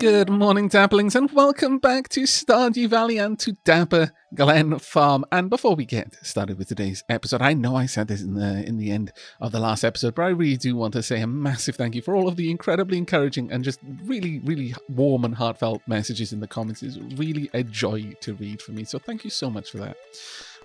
Good morning, Dapplings, and welcome back to Stardew Valley and to Dapper Glen Farm. And before we get started with today's episode, I know I said this in the end of the last episode, but I really do want to say a massive thank you for all of the incredibly encouraging and just really, really warm and heartfelt messages in the comments. It's really a joy to read for me, so thank you so much for that.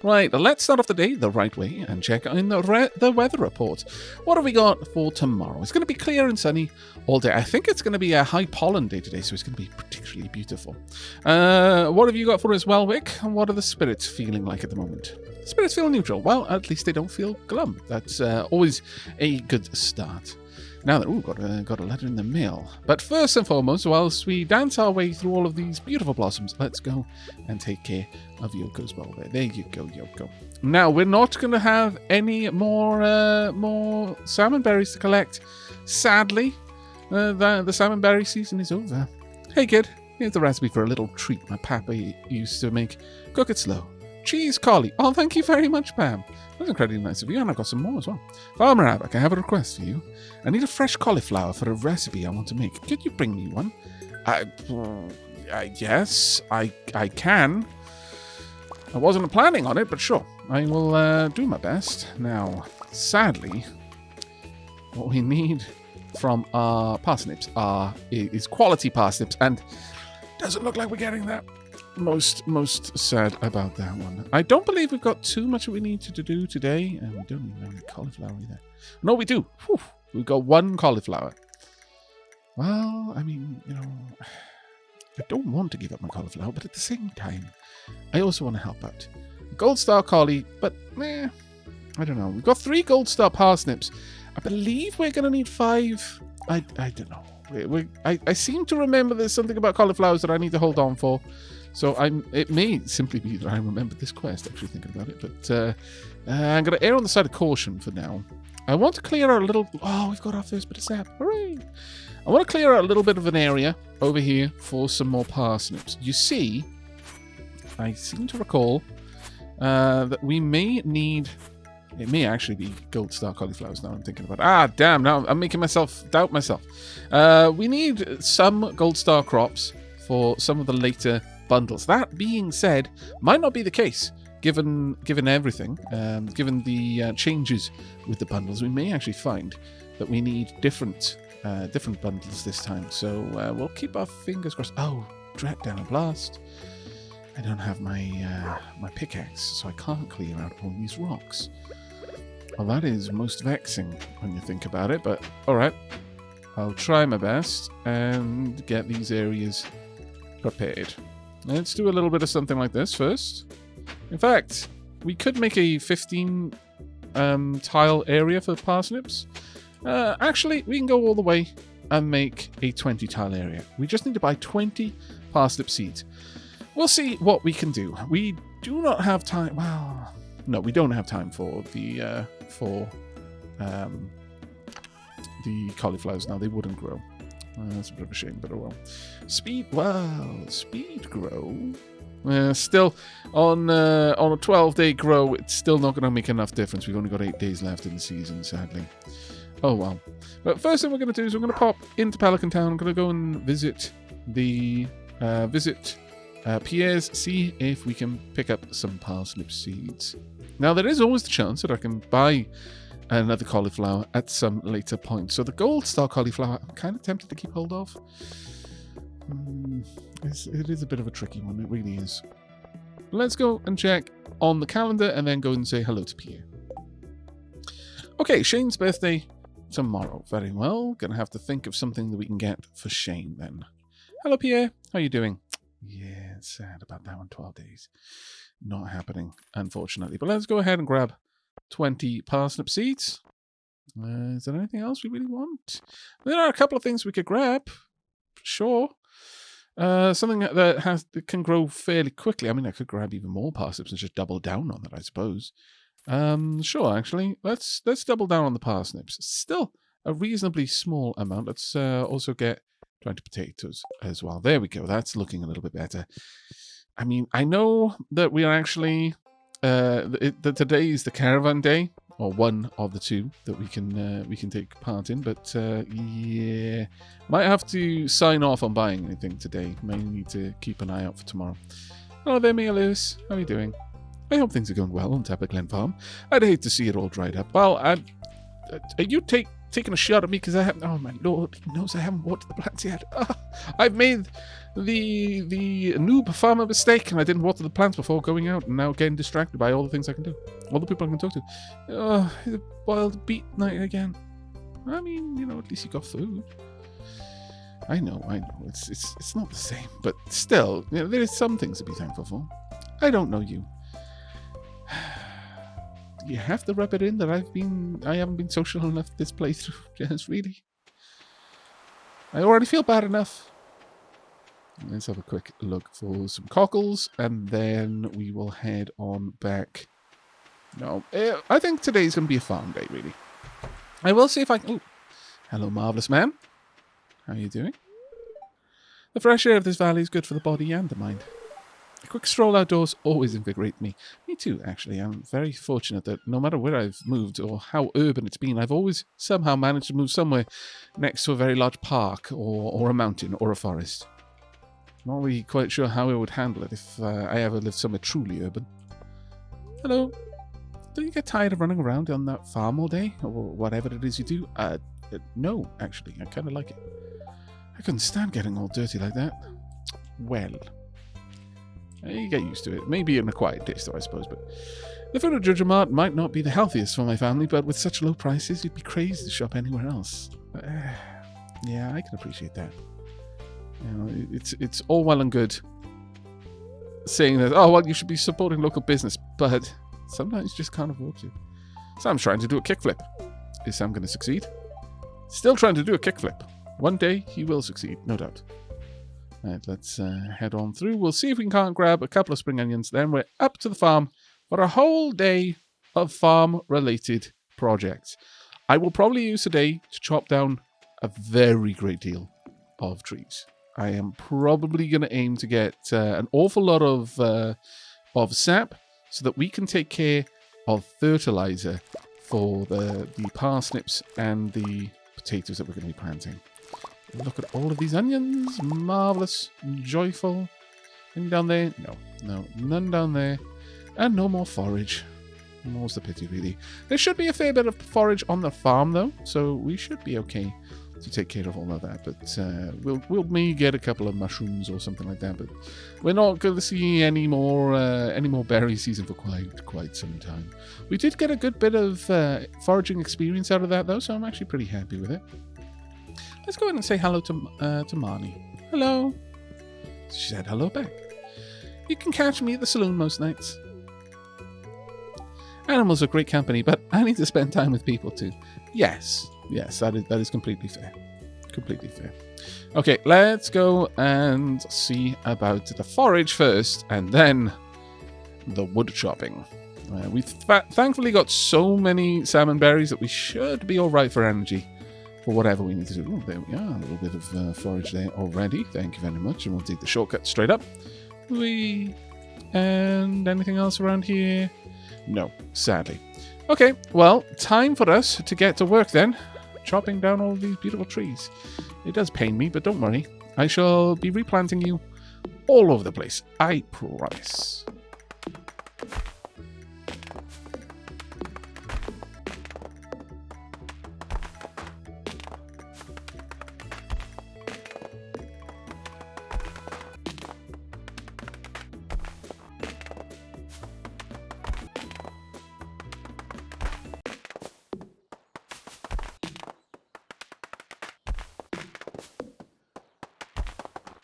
Right, let's start off the day the right way and check in the weather report. What have we got for tomorrow? It's going to be clear and sunny all day. I think it's going to be a high pollen day today, so it's going to be particularly beautiful. What have you got for us, Wick? And what are the spirits feeling like at the moment? Spirits feel neutral. Well, at least they don't feel glum. That's always a good start. Now that, got a letter in the mail. But first and foremost, whilst we dance our way through all of these beautiful blossoms, let's go and take care of Yoko's welfare. There you go, Yoko. Now, we're not going to have any more salmon berries to collect. Sadly, the salmon berry season is over. Hey, kid, here's the recipe for a little treat my papa used to make. Cook it slow. Cheese collie. Oh, thank you very much, Pam. That's incredibly nice of you, and I've got some more as well. Farmer Aavak, I have a request for you. I need a fresh cauliflower for a recipe I want to make. Could you bring me one? Yes, I can. I wasn't planning on it, but sure. I will do my best. Now, sadly, what we need from our parsnips is quality parsnips, and doesn't look like we're getting that. Most sad about that one. I don't believe we've got too much that we need to do today, and we don't even have any cauliflower either. No, we do. Whew. We've got one cauliflower. Well, I mean, I don't want to give up my cauliflower, but at the same time, I also want to help out. Gold star collie, but I don't know. We've got 3 gold star parsnips. I believe we're going to need 5. I don't know. I seem to remember there's something about cauliflowers that I need to hold on for. So it may simply be that I remember this quest, actually thinking about it. But I'm going to err on the side of caution for now. I want to clear out a little... Oh, we've got our first bit of sap. Hooray! I want to clear out a little bit of an area over here for some more parsnips. You see, I seem to recall that we may need... It may actually be gold star cauliflowers now I'm thinking about it. Ah, damn, now I'm making myself doubt myself. We need some gold star crops for some of the later bundles. That being said, might not be the case, given everything, given the changes with the bundles. We may actually find that we need different bundles this time. So we'll keep our fingers crossed. Oh, drat down a blast. I don't have my my pickaxe, so I can't clear out all these rocks. Well, that is most vexing when you think about it, but alright. I'll try my best and get these areas prepared. Let's do a little bit of something like this first. In fact, we could make a 15 tile area for parsnips. Actually, we can go all the way and make a 20 tile area. We just need to buy 20 parsnip seeds. We'll see what we can do. We do not have time. Well, no, we don't have time for the cauliflowers now. They wouldn't grow. That's a bit of a shame, but oh well. Speed grow. Still, on a 12-day grow, it's still not going to make enough difference. We've only got 8 days left in the season, sadly. Oh well. But first thing we're going to do is we're going to pop into Pelican Town. I'm going to go and visit Pierre's, see if we can pick up some parsnip seeds. Now, there is always the chance that I can buy another cauliflower at some later point. So the gold star cauliflower, I'm kind of tempted to keep hold of. It is a bit of a tricky one, it really is. Let's go and check on the calendar and then go and say hello to Pierre. Okay, Shane's birthday tomorrow. Very well. Gonna have to think of something that we can get for Shane then. Hello, Pierre. How are you doing? Yeah, it's sad about that one. 12 days. Not happening, unfortunately. But let's go ahead and grab 20 parsnip seeds. Is there anything else we really want? There are a couple of things we could grab. Sure. Something that can grow fairly quickly. I mean, I could grab even more parsnips and just double down on that, I suppose. Sure, actually. Let's double down on the parsnips. Still a reasonably small amount. Let's also get 20 potatoes as well. There we go. That's looking a little bit better. I mean, I know that we are actually... that today is the caravan day, or one of the two that we can take part in. But yeah, might have to sign off on buying anything today. May need to keep an eye out for tomorrow. Hello there, Mia Lewis. How are you doing? I hope things are going well on Tapper Glen Farm. I'd hate to see it all dried up. Well, are you taking a shot at me because I haven't? Oh my lord, he knows I haven't watered the plants yet. I've made the noob farmer mistake, and I didn't water the plants before going out, and now getting distracted by all the things I can do, all the people I can talk to. It's a boiled beet night again. I mean, you know, at least you got food. I know. It's not the same, but still, you know, there is some things to be thankful for. I don't know you. You have to rub it in that I haven't been social enough this playthrough. Just really. I already feel bad enough. Let's have a quick look for some cockles, and then we will head on back. No, I think today's going to be a farm day, really. I will see if I can... Oh, hello, marvellous man. How are you doing? The fresh air of this valley is good for the body and the mind. A quick stroll outdoors always invigorates me. Me too, actually. I'm very fortunate that no matter where I've moved or how urban it's been, I've always somehow managed to move somewhere next to a very large park or a mountain or a forest. I'm not really quite sure how I would handle it if I ever lived somewhere truly urban. Hello. Don't you get tired of running around on that farm all day? Or whatever it is you do? No, actually. I kind of like it. I couldn't stand getting all dirty like that. Well... You get used to it. Maybe in a quiet taste, though, I suppose. But the food at Jojo Mart might not be the healthiest for my family, but with such low prices, you'd be crazy to shop anywhere else. Yeah, I can appreciate that. You know, it's all well and good saying that, oh, well, you should be supporting local business, but sometimes you just can't afford to. Sam's trying to do a kickflip. Is Sam going to succeed? Still trying to do a kickflip. One day, he will succeed, no doubt. Right, let's head on through. We'll see if we can't grab a couple of spring onions. Then we're up to the farm for a whole day of farm-related projects. I will probably use today to chop down a very great deal of trees. I am probably going to aim to get an awful lot of sap so that we can take care of fertilizer for the parsnips and the potatoes that we're going to be planting. Look at all of these onions. Marvellous. Joyful. Any down there? No. None down there. And no more forage. More's the pity, really. There should be a fair bit of forage on the farm, though. So we should be okay to take care of all of that. But we'll maybe get a couple of mushrooms or something like that. But we're not going to see any more berry season for quite some time. We did get a good bit of foraging experience out of that, though. So I'm actually pretty happy with it. Let's go ahead and say hello to Marnie. Hello. She said hello back. You can catch me at the saloon most nights. Animals are great company, but I need to spend time with people too. Yes, that is completely fair. Completely fair. Okay, let's go and see about the forage first, and then the wood chopping. We've thankfully got so many salmon berries that we should be all right for energy. For whatever we need to do. Oh, there we are. A little bit of forage there already. Thank you very much. And we'll take the shortcut straight up. And anything else around here? No, sadly. Okay, well, time for us to get to work then. Chopping down all these beautiful trees. It does pain me, but don't worry. I shall be replanting you all over the place. I promise.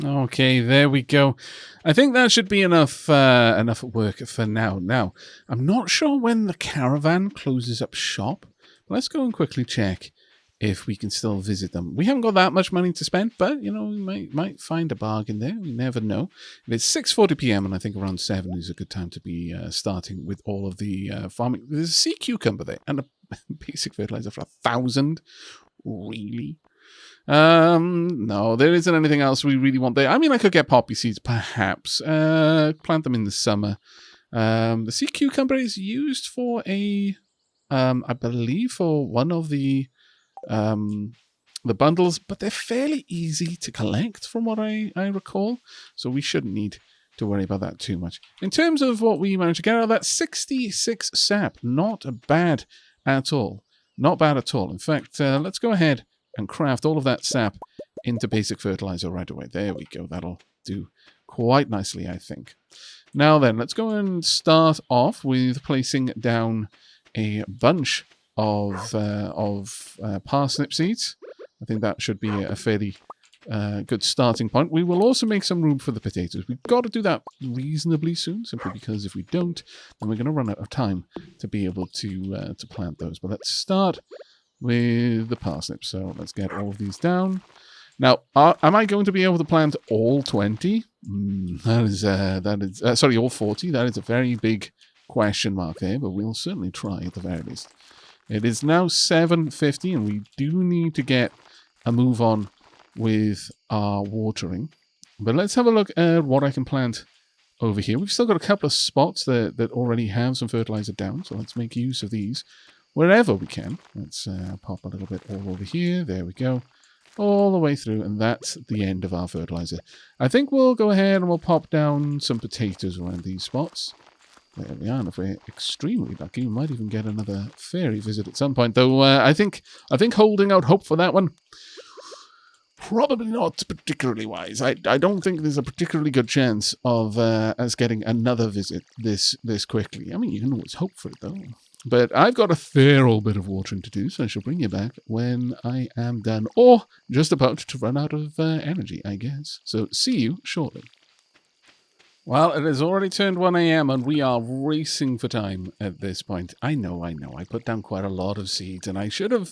Okay, there we go. I think that should be enough work for now. Now, I'm not sure when the caravan closes up shop. Let's go and quickly check if we can still visit them. We haven't got that much money to spend, but, you know, we might find a bargain there. We never know. If it's 6:40 p.m. and I think around 7 is a good time to be starting with all of the farming. There's a sea cucumber there and a basic fertilizer for 1,000. Really? No, there isn't anything else we really want there. I mean, I could get poppy seeds, perhaps. Plant them in the summer. The sea cucumber is used for a I believe, for one of the bundles, but they're fairly easy to collect from what I recall, so we shouldn't need to worry about that too much. In terms of what we managed to get out of that, 66 sap, not bad at all. Not bad at all. In fact, let's go ahead and craft all of that sap into basic fertilizer right away. There we go. That'll do quite nicely, I think. Now then, let's go and start off with placing down a bunch of parsnip seeds. I think that should be a fairly good starting point. We will also make some room for the potatoes. We've got to do that reasonably soon, simply because if we don't, then we're going to run out of time to be able to plant those. But let's start with the parsnips. So let's get all of these down. Now, am I going to be able to plant all 20? Sorry, all 40. That is a very big question mark there, but we'll certainly try at the very least. It is now 7:50, and we do need to get a move on with our watering. But let's have a look at what I can plant over here. We've still got a couple of spots that already have some fertilizer down, so let's make use of these wherever we can. Let's pop a little bit all over here. There we go. All the way through, and that's the end of our fertilizer. I think we'll go ahead and we'll pop down some potatoes around these spots. There we are, and if we're extremely lucky, we might even get another fairy visit at some point, though I think holding out hope for that one, probably not particularly wise. I don't think there's a particularly good chance of us getting another visit this quickly. I mean, you can always hope for it, though. But I've got a fair old bit of watering to do, so I shall bring you back when I am done, or just about to run out of energy, I guess. So see you shortly. Well, it has already turned 1 a.m. and we are racing for time at this point. I know. I put down quite a lot of seeds, and I should have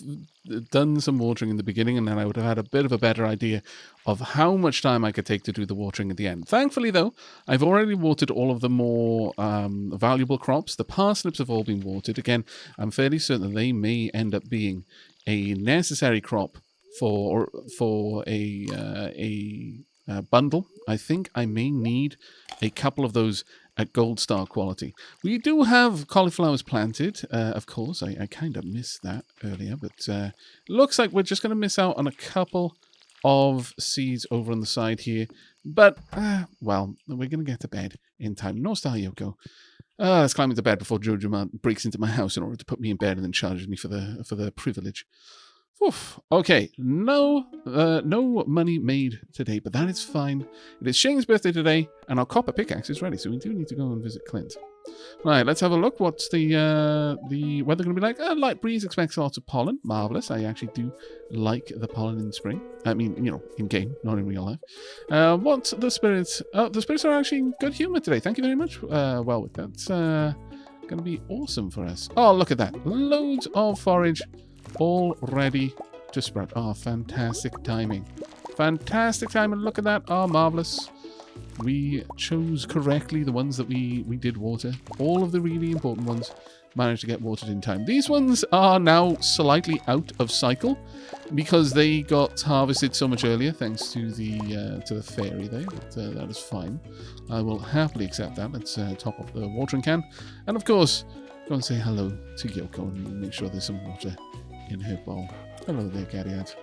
done some watering in the beginning, and then I would have had a bit of a better idea of how much time I could take to do the watering at the end. Thankfully, though, I've already watered all of the more valuable crops. The parsnips have all been watered. Again, I'm fairly certain that they may end up being a necessary crop for a bundle. I think I may need a couple of those at gold star quality. We do have cauliflowers planted, of course. I kind of missed that earlier, but looks like we're just going to miss out on a couple of seeds over on the side here. But, well, we're going to get to bed in time. No star, Yoko. Let's climb into bed before Jojo breaks into my house in order to put me in bed and then charges me for the privilege. Oof. Okay, no money made today, but that is fine. It is Shane's birthday today, and our copper pickaxe is ready, so we do need to go and visit Clint. Right, let's have a look. What's the weather going to be like? Light breeze, expects lots of pollen. Marvelous. I actually do like the pollen in spring. I mean, in game, not in real life. What's the spirits? Oh, the spirits are actually in good humor today. Thank you very much. Well, that's going to be awesome for us. Oh, look at that. Loads of forage all ready to sprout. Oh, fantastic timing. Fantastic timing. Look at that. Oh, marvelous. We chose correctly the ones that we did water. All of the really important ones managed to get watered in time. These ones are now slightly out of cycle because they got harvested so much earlier thanks to the fairy there. But that is fine. I will happily accept that. Let's top up the watering can. And of course, go and say hello to Yoko and make sure there's some water in her bowl. Hello there, Gadiad.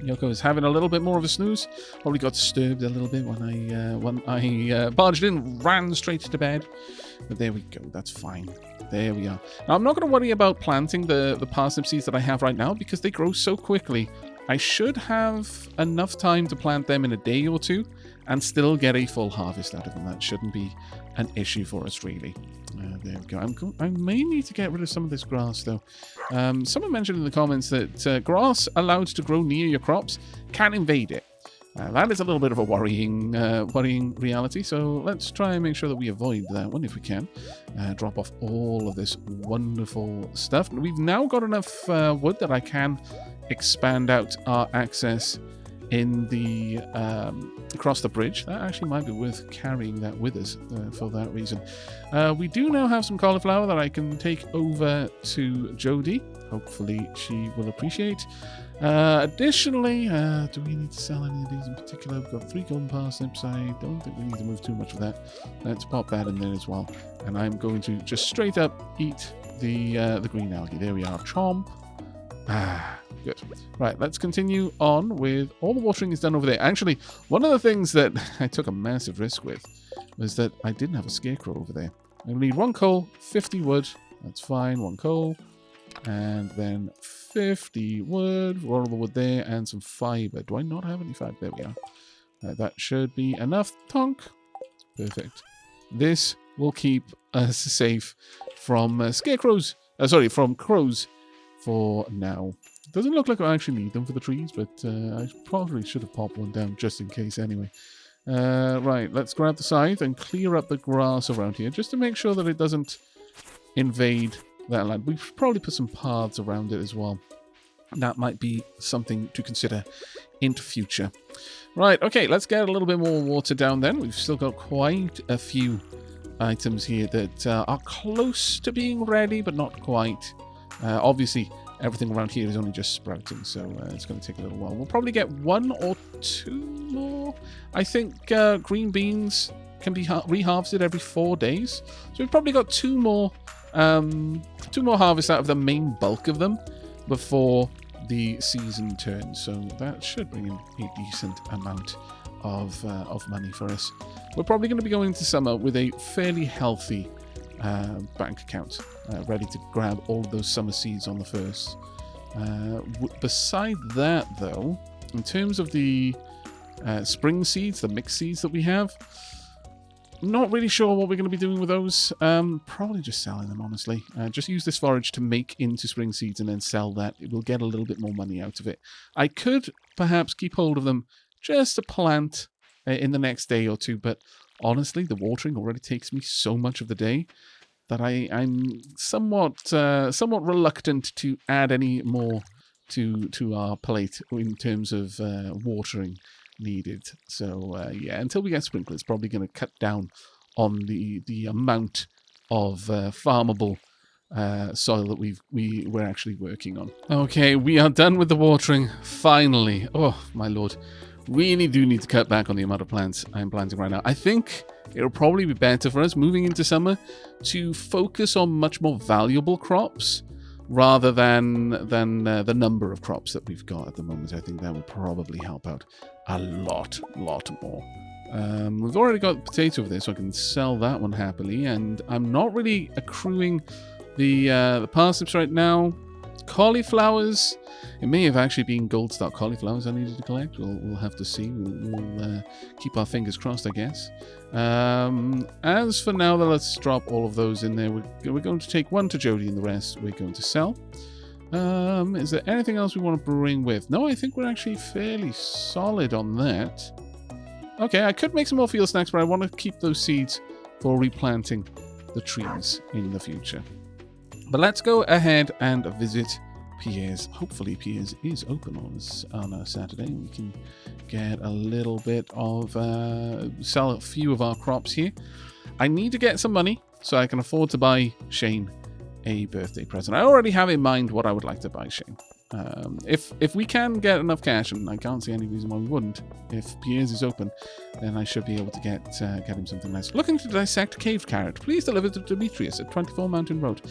Yoko is having a little bit more of a snooze. Probably got disturbed a little bit when I barged in, ran straight to bed. But there we go. That's fine. There we are. Now, I'm not going to worry about planting the parsnip seeds that I have right now because they grow so quickly. I should have enough time to plant them in a day or two and still get a full harvest out of them. That shouldn't be an issue for us, really. There we go. I may need to get rid of some of this grass, though. Someone mentioned in the comments that grass allowed to grow near your crops can invade it. That is a little bit of a worrying reality, so let's try and make sure that we avoid that one if we can. Drop off all of this wonderful stuff. We've now got enough wood that I can expand out our access in the across the bridge. That actually might be worth carrying that with us for that reason. We do now have some cauliflower that I can take over to Jodie. Hopefully she will appreciate. Additionally, do we need to sell any of these in particular? We've got 3 golden parsnips. I don't think we need to move too much of that. Let's pop that in there as well. And I'm going to just straight up eat the green algae. There we are. Chomp. Ah, good. Right, let's continue on with all the watering is done over there. Actually, one of the things that I took a massive risk with was that I didn't have a scarecrow over there. I need 1 coal, 50 wood. That's fine. 1 coal. And then 50 wood. Roll the wood there and some fiber. Do I not have any fiber? There we are. That should be enough. Tonk. Perfect. This will keep us safe from scarecrows. Sorry, from crows for now. Doesn't look like I actually need them for the trees, but I probably should have popped one down just in case anyway. Right, let's grab the scythe and clear up the grass around here just to make sure that it doesn't invade that land. We should probably put some paths around it as well. That might be something to consider into future. Right, okay, let's get a little bit more water down then. We've still got quite a few items here that are close to being ready, but not quite. Obviously, everything around here is only just sprouting, so it's going to take a little while. We'll probably get 1 or 2 more. I think green beans can be reharvested every 4 days. So we've probably got 2 more harvests out of the main bulk of them before the season turns. So that should bring in a decent amount of money for us. We're probably going to be going into summer with a fairly healthy bank account, ready to grab all of those summer seeds on the first. Beside that, though, in terms of the spring seeds, the mixed seeds that we have, not really sure what we're going to be doing with those. Probably just selling them, honestly. Just use this forage to make into spring seeds and then sell that. We'll get a little bit more money out of it. I could perhaps keep hold of them just to plant in the next day or two, but honestly, the watering already takes me so much of the day that I'm somewhat reluctant to add any more to our plate in terms of watering needed. So yeah, until we get sprinklers, probably going to cut down on the amount of farmable soil that we're actually working on. Okay, we are done with the watering finally. Oh my lord, really do need to cut back on the amount of plants I'm planting right now. I think it'll probably be better for us moving into summer to focus on much more valuable crops rather than the number of crops that we've got at the moment. I think that would probably help out a lot more. We've already got potato over there, so I can sell that one happily, and I'm not really accruing the parsnips right now. Cauliflowers, it may have actually been gold star cauliflowers I needed to collect. We'll have to see. We'll keep our fingers crossed, I guess. As for now, though, let's drop all of those in there. We're going to take 1 to Jody and the rest we're going to sell. Is there anything else we want to bring with? No, I think we're actually fairly solid on that. Okay, I could make some more field snacks, but I want to keep those seeds for replanting the trees in the future. But let's go ahead and visit Pierre's. Hopefully Pierre's is open on a Saturday. We can get a little bit of sell a few of our crops here. I need to get some money so I can afford to buy Shane a birthday present. I already have in mind what I would like to buy Shane. If we can get enough cash, and I can't see any reason why we wouldn't, if Pierre's is open, then I should be able to get him something nice. Looking to dissect cave carrot. Please deliver to Demetrius at 24 Mountain Road.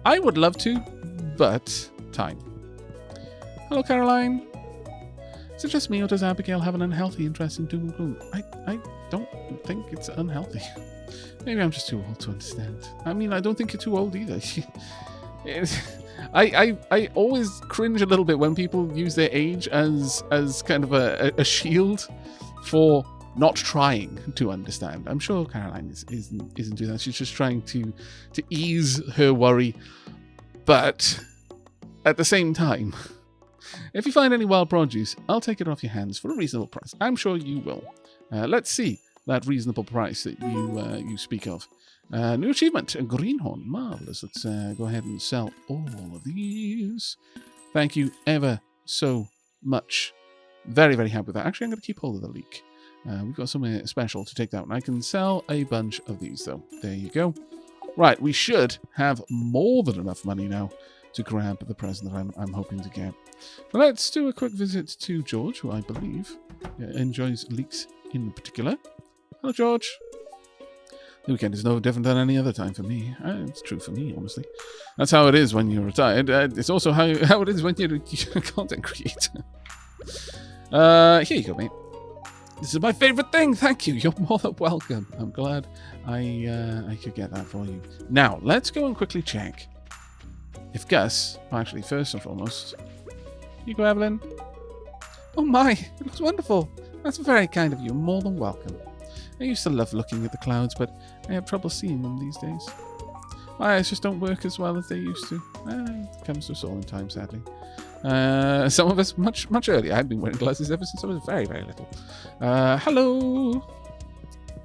I would love to, but time. Hello, Caroline. Is it just me, or does Abigail have an unhealthy interest in doom and gloom? I don't think it's unhealthy. Maybe I'm just too old to understand. I mean, I don't think you're too old either. I always cringe a little bit when people use their age as kind of a shield for not trying to understand. I'm sure Caroline isn't doing that. She's just trying to ease her worry. But at the same time, if you find any wild produce, I'll take it off your hands for a reasonable price. I'm sure you will. Let's see that reasonable price that you speak of. New achievement, a greenhorn. Marvelous. Let's go ahead and sell all of these. Thank you ever so much. Very, very happy with that. Actually, I'm going to keep hold of the leek. We've got somewhere special to take that one. I can sell a bunch of these, though. There you go. Right, we should have more than enough money now to grab the present that I'm hoping to get. But let's do a quick visit to George, who I believe enjoys leeks in particular. Hello, George. The weekend is no different than any other time for me. It's true for me, honestly. That's how it is when you're retired. It's also how it is when you're a content creator. Here you go, mate. This is my favorite thing. Thank you. You're more than welcome. I'm glad I could get that for you. Now, let's go and quickly check if Gus... Well, actually, first and foremost... Here you go, Evelyn. Oh my, it looks wonderful. That's very kind of you. More than welcome. I used to love looking at the clouds, but I have trouble seeing them these days. My eyes just don't work as well as they used to. It comes to us all in time, sadly. Some of us much earlier. I've been wearing glasses ever since I was very, very little. Hello.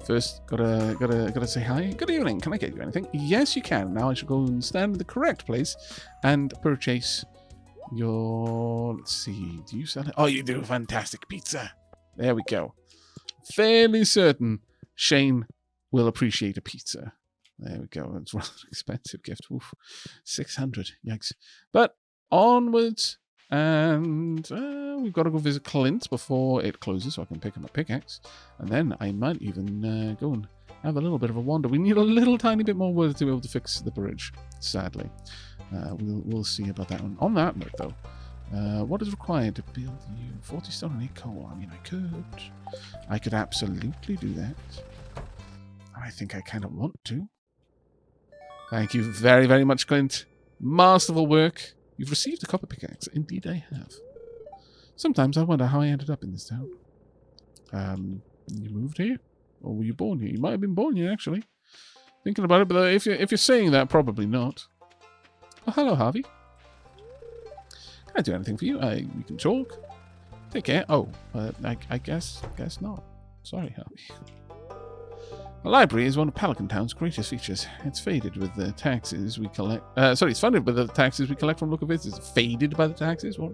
First, gotta say hi. Good evening. Can I get you anything? Yes, you can. Now I should go and stand in the correct place and purchase your... Let's see. Do you sell it? Oh, you do. Fantastic pizza. There we go. Fairly certain Shane will appreciate a pizza. There we go. It's rather an expensive gift. Oof. 600. Yikes. But onwards, and we've got to go visit Clint before it closes so I can pick up my pickaxe. And then I might even go and have a little bit of a wander. We need a little tiny bit more wood to be able to fix the bridge, sadly. We'll see about that one. On that note, though, what is required to build you 40 stone and 8 coal? I mean, I could absolutely do that. And I think I kind of want to. Thank you very, very much, Clint. Masterful work. You've received a copper pickaxe. Indeed, I have. Sometimes I wonder how I ended up in this town. You moved here? Or were you born here? You might have been born here, actually. Thinking about it, but if you're saying that, probably not. Oh, hello, Harvey. Can I do anything for you? We can talk. Take care. Oh, I guess not. Sorry, Harvey. The library is one of Pelican Town's greatest features. It's faded with the taxes we collect. It's funded by the taxes we collect from local visitors. Faded by the taxes? What?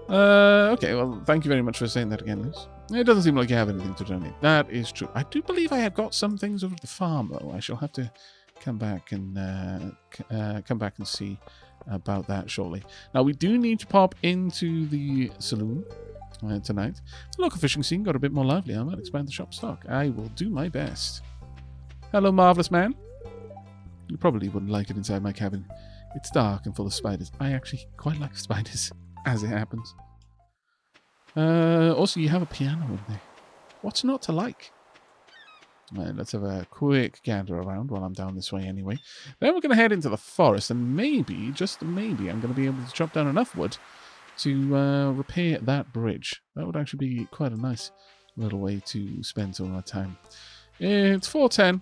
Okay, well, thank you very much for saying that again, Liz. It doesn't seem like you have anything to donate. That is true. I do believe I have got some things over at the farm, though. I shall have to come back and see about that shortly. Now, we do need to pop into the saloon tonight. The local fishing scene got a bit more lively. I might expand the shop stock. I will do my best. Hello, marvelous man. You probably wouldn't like it inside my cabin. It's dark and full of spiders. I actually quite like spiders, as it happens. Also, you have a piano in there. What's not to like? Right, let's have a quick gander around while I'm down this way anyway. Then we're going to head into the forest, and maybe, just maybe, I'm going to be able to chop down enough wood to repair that bridge. That would actually be quite a nice little way to spend some of our time. It's 4:10.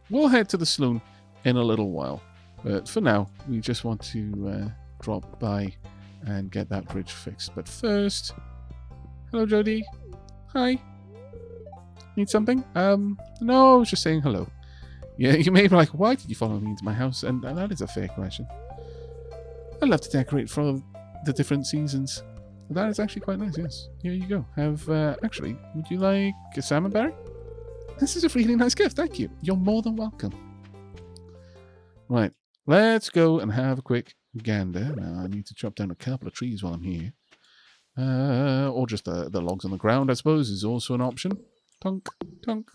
We'll head to the saloon in a little while. But for now, we just want to drop by and get that bridge fixed. But first... Hello, Jody. Hi. Need something? No, I was just saying hello. Yeah, you may be like, why did you follow me into my house? And that is a fair question. I love to decorate for the different seasons. That is actually quite nice, yes. Here you go. Actually, would you like a salmon berry? This is a really nice gift, thank you. You're more than welcome. Right, let's go and have a quick gander. Now, I need to chop down a couple of trees while I'm here. Or just the logs on the ground, I suppose, is also an option. Tunk, tunk.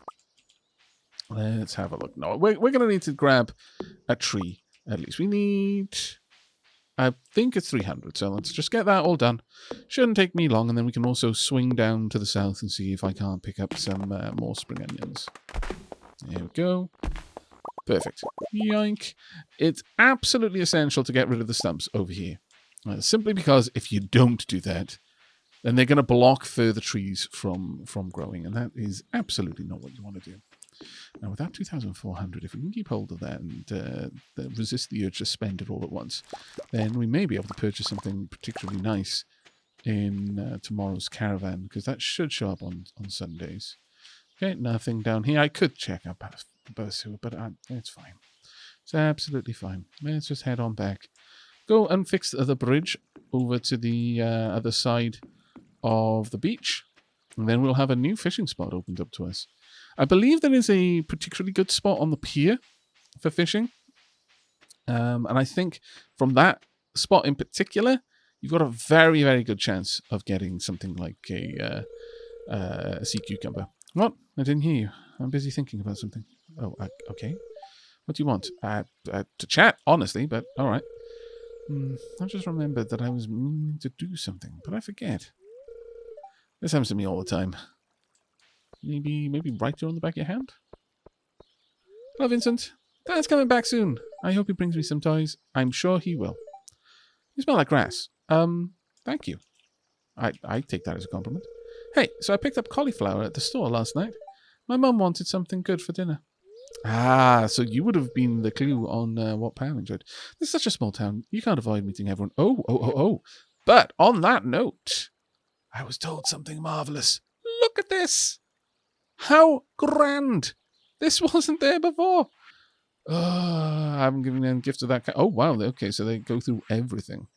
Let's have a look. No, we're going to need to grab a tree, at least. We need... I think it's 300, so let's just get that all done. Shouldn't take me long, and then we can also swing down to the south and see if I can't pick up some more spring onions. There we go. Perfect. Yoink. It's absolutely essential to get rid of the stumps over here. Simply because if you don't do that, then they're going to block further trees from growing, and that is absolutely not what you want to do. Now, with that 2,400, if we can keep hold of that and resist the urge to spend it all at once, then we may be able to purchase something particularly nice in tomorrow's caravan, because that should show up on Sundays. Okay, nothing down here. I could check out Bursu, but it's fine. It's absolutely fine. Let's just head on back. Go and fix the bridge over to the other side of the beach, and then we'll have a new fishing spot opened up to us. I believe there is a particularly good spot on the pier for fishing. And I think from that spot in particular, you've got a very, very good chance of getting something like a sea cucumber. What? I didn't hear you. I'm busy thinking about something. Oh, okay. What do you want? To chat, honestly, but all right. I just remembered that I was meaning to do something, but I forget. This happens to me all the time. Maybe write you on the back of your hand? Hello, Vincent. Dad's coming back soon. I hope he brings me some toys. I'm sure he will. You smell like grass. Thank you. I take that as a compliment. Hey, so I picked up cauliflower at the store last night. My mum wanted something good for dinner. Ah, so you would have been the clue on what Pam enjoyed. This is such a small town. You can't avoid meeting everyone. Oh. But on that note, I was told something marvelous. Look at this. How grand. This wasn't there before. I haven't given them gifts of that kind. Oh, wow. Okay, so they go through everything.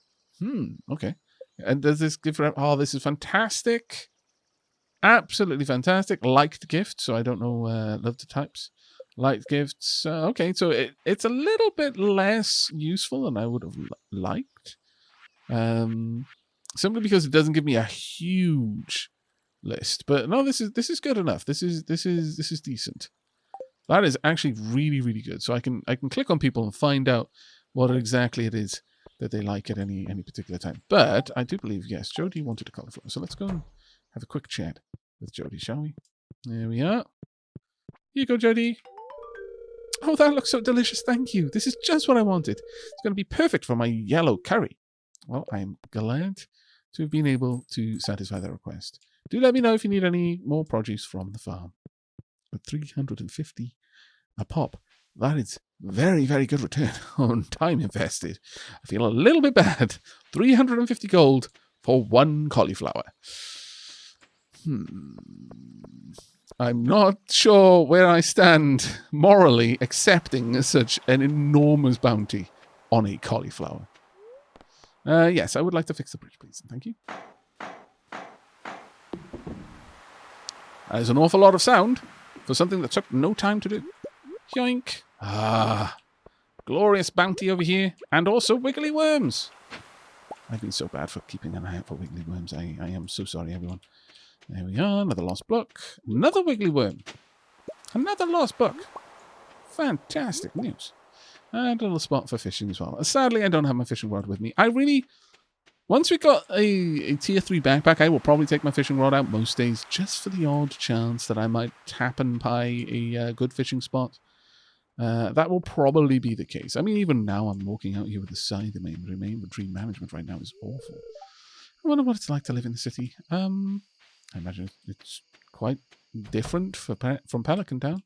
Okay. And does this give... Oh, this is fantastic. Absolutely fantastic. Liked gift, so I don't know love the types. Liked gifts. Okay, so it's a little bit less useful than I would have liked. Simply because it doesn't give me a huge list. But no, this is good enough. This is decent. That is actually really, really good. So I can click on people and find out what exactly it is that they like at any particular time. But I do believe, yes, Jody wanted a cauliflower. So let's go and have a quick chat with Jody, shall we? There we are. Here you go, Jody. Oh, that looks so delicious. Thank you. This is just what I wanted. It's going to be perfect for my yellow curry. Well, I'm glad to have been able to satisfy that request. Do let me know if you need any more produce from the farm. At 350 a pop, that is very, very good return on time invested. I feel a little bit bad. 350 gold for one cauliflower. I'm not sure where I stand morally accepting such an enormous bounty on a cauliflower. Yes, I would like to fix the bridge, please. Thank you. There's an awful lot of sound for something that took no time to do. Yoink. Ah, glorious bounty over here. And also wiggly worms. I've been so bad for keeping an eye out for wiggly worms. I am so sorry, everyone. There we are. Another lost book. Another wiggly worm. Another lost book. Fantastic news. And a little spot for fishing as well. Sadly, I don't have my fishing rod with me. Once we got a tier 3 backpack, I will probably take my fishing rod out most days, just for the odd chance that I might happen by a good fishing spot. That will probably be the case. I mean, even now I'm walking out here with the scythe. The inventory management right now is awful. I wonder what it's like to live in the city. I imagine it's quite different from Pelican Town.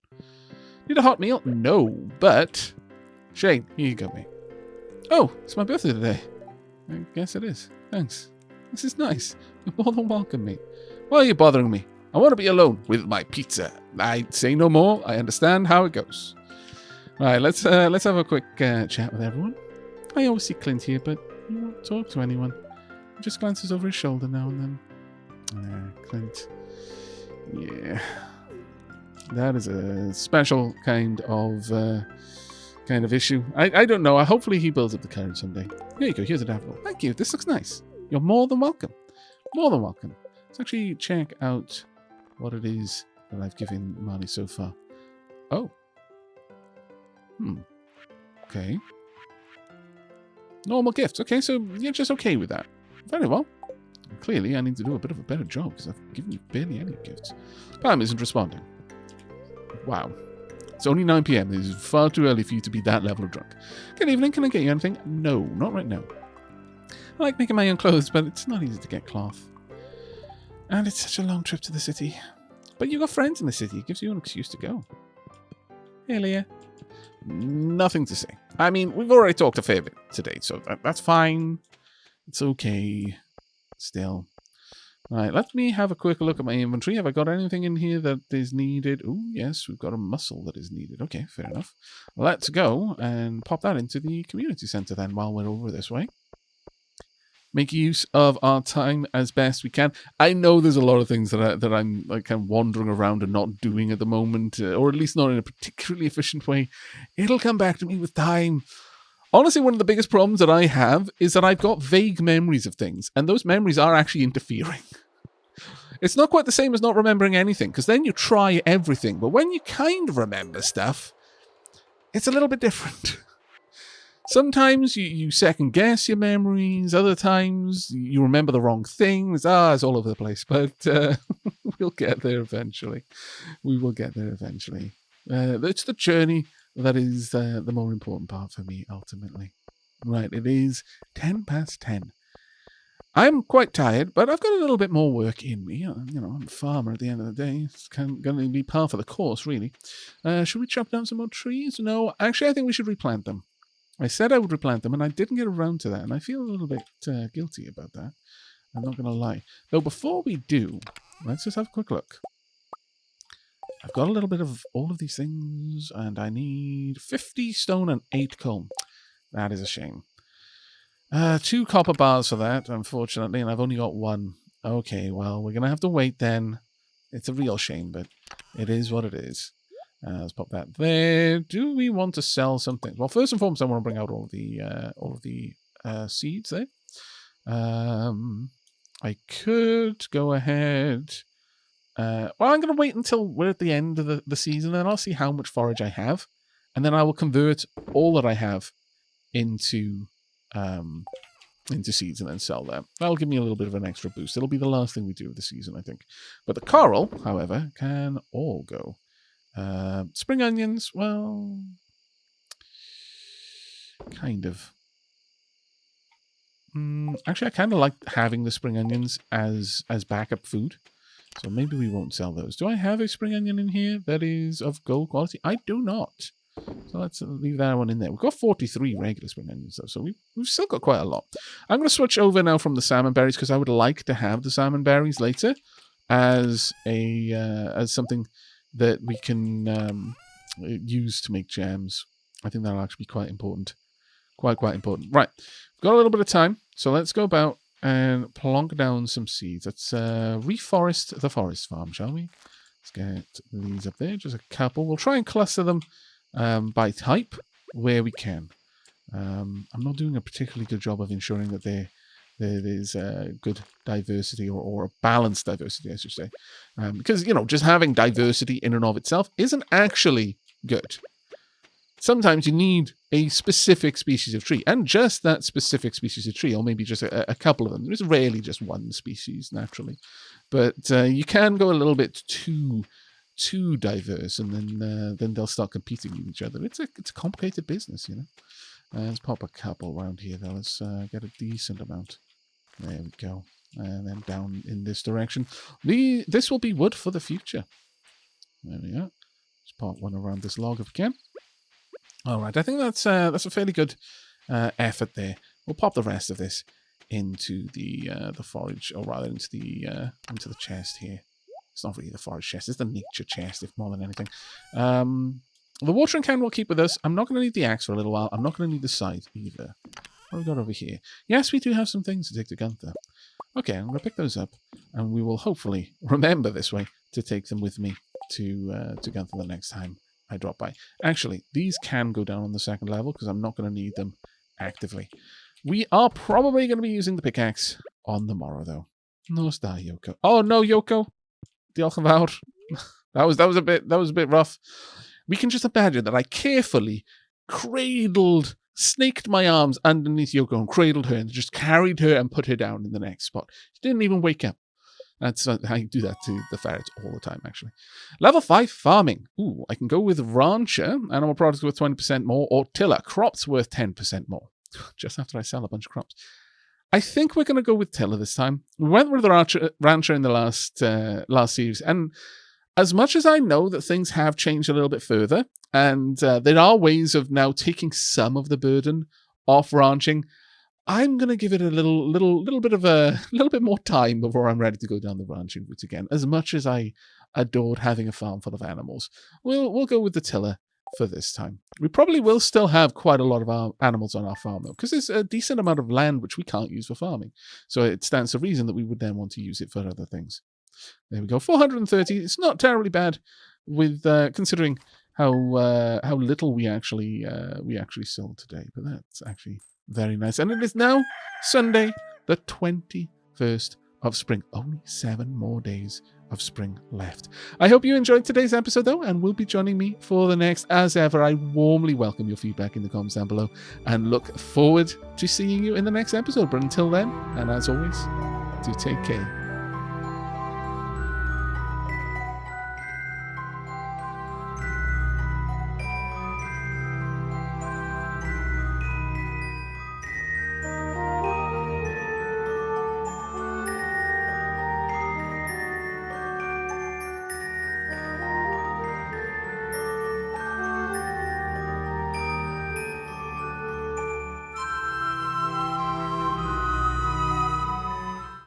Need a hot meal? No, but... Shane, here you go, mate. Oh, it's my birthday today. I guess it is. Thanks. This is nice. You're more than welcome, mate. Why are you bothering me? I want to be alone with my pizza. I say no more. I understand how it goes. All right, let's have a quick chat with everyone. I always see Clint here, but he won't talk to anyone. He just glances over his shoulder now and then. Clint. Yeah. That is a special kind of issue. I don't know. Hopefully he builds up the courage someday. Here you go. Here's a daffodil. Thank you. This looks nice. You're more than welcome. More than welcome. Let's actually check out what it is that I've given Marley so far. Oh. Okay. Normal gifts. Okay, so you're just okay with that. Very well. Clearly, I need to do a bit of a better job because I've given you barely any gifts. Pam isn't responding. Wow. It's only 9 p.m. It is far too early for you to be that level of drunk. Good evening. Can I get you anything? No, not right now. I like making my own clothes, but it's not easy to get cloth. And it's such a long trip to the city. But you got friends in the city. It gives you an excuse to go. Hey, Leah. Nothing to say. I mean, we've already talked a fair bit today, so that's fine. It's okay. Still. Right, let me have a quick look at my inventory. Have I got anything in here that is needed? Oh, yes, we've got a mussel that is needed. Okay, fair enough. Let's go and pop that into the community center then while we're over this way. Make use of our time as best we can. I know there's a lot of things that I'm like kind of wandering around and not doing at the moment, or at least not in a particularly efficient way. It'll come back to me with time. Honestly, one of the biggest problems that I have is that I've got vague memories of things, and those memories are actually interfering. It's not quite the same as not remembering anything, because then you try everything. But when you kind of remember stuff, it's a little bit different. Sometimes you second guess your memories. Other times you remember the wrong things. It's all over the place. But we'll get there eventually. We will get there eventually. It's the journey that is the more important part for me, ultimately. Right, it is 10 past 10. I'm quite tired, but I've got a little bit more work in me. I'm a farmer at the end of the day. It's going to be par for the course, really. Should we chop down some more trees? No, actually, I think we should replant them. I said I would replant them, and I didn't get around to that, and I feel a little bit guilty about that. I'm not going to lie. Though before we do, let's just have a quick look. I've got a little bit of all of these things, and I need 50 stone and 8 coal. That is a shame. 2 copper bars for that, unfortunately, and I've only got 1. Okay, well, we're going to have to wait then. It's a real shame, but it is what it is. Let's pop that there. Do we want to sell something? Well, first and foremost, I want to bring out all of the seeds there. I could go ahead. Well, I'm going to wait until we're at the end of the season, and I'll see how much forage I have, and then I will convert all that I have into seeds and then sell them. That'll give me a little bit of an extra boost. It'll be the last thing we do of the season, I think. But the coral, however, can all go. Spring onions, well, kind of. Actually, I kind of like having the spring onions as backup food. So maybe we won't sell those. Do I have a spring onion in here that is of gold quality? I do not. So let's leave that one in there. We've got 43 regular spring onions, though, so we've still got quite a lot. I'm going to switch over now from the salmon berries because I would like to have the salmon berries later as something that we can use to make jams. I think that'll actually be quite important. Quite important. Right. We've got a little bit of time, so let's go about and plonk down some seeds. Let's reforest the forest farm, shall we? Let's get these up there. Just a couple. We'll try and cluster them by type where we can. I'm not doing a particularly good job of ensuring that there's good diversity or a balanced diversity, I should say. Because, just having diversity in and of itself isn't actually good. Sometimes you need a specific species of tree, and just that specific species of tree, or maybe just a couple of them. There's rarely just one species, naturally. But you can go a little bit too diverse, and then they'll start competing with each other. It's a complicated business, Let's pop a couple around here, though. Let's get a decent amount. There we go. And then down in this direction. This will be wood for the future. There we go. Let's pop one around this log if we can. All right, I think that's a fairly good effort there. We'll pop the rest of this into the forage, or rather into the chest here. It's not really the forage chest; it's the nature chest, if more than anything. The watering can we'll keep with us. I'm not going to need the axe for a little while. I'm not going to need the scythe either. What have we got over here? Yes, we do have some things to take to Gunther. Okay, I'm going to pick those up, and we will hopefully remember this way to take them with me to Gunther the next time I drop by. Actually, these can go down on the second level because I'm not going to need them actively. We are probably going to be using the pickaxe on the morrow, though. No star, Yoko. Oh no, Yoko. Diolch yn fawr. That was a bit rough. We can just imagine that I carefully snaked my arms underneath Yoko and cradled her and just carried her and put her down in the next spot. She didn't even wake up. That's how you do that to the ferrets all the time, actually. Level 5 farming. Ooh, I can go with rancher, animal products worth 20% more, or tiller, crops worth 10% more. Just after I sell a bunch of crops. I think we're going to go with tiller this time. We went with the rancher in the last series, and as much as I know that things have changed a little bit further, and there are ways of now taking some of the burden off ranching, I'm going to give it a little bit more time before I'm ready to go down the ranching route again. As much as I adored having a farm full of animals, we'll go with the tiller for this time. We probably will still have quite a lot of our animals on our farm, though, because there's a decent amount of land which we can't use for farming. So it stands to reason that we would then want to use it for other things. There we go, 430. It's not terribly bad, with considering how little we actually sold today. But that's actually very nice. And it is now Sunday, the 21st of spring. Only 7 more days of spring left. I hope you enjoyed today's episode, though, and will be joining me for the next. As ever, I warmly welcome your feedback in the comments down below and look forward to seeing you in the next episode. But until then, and as always, do take care.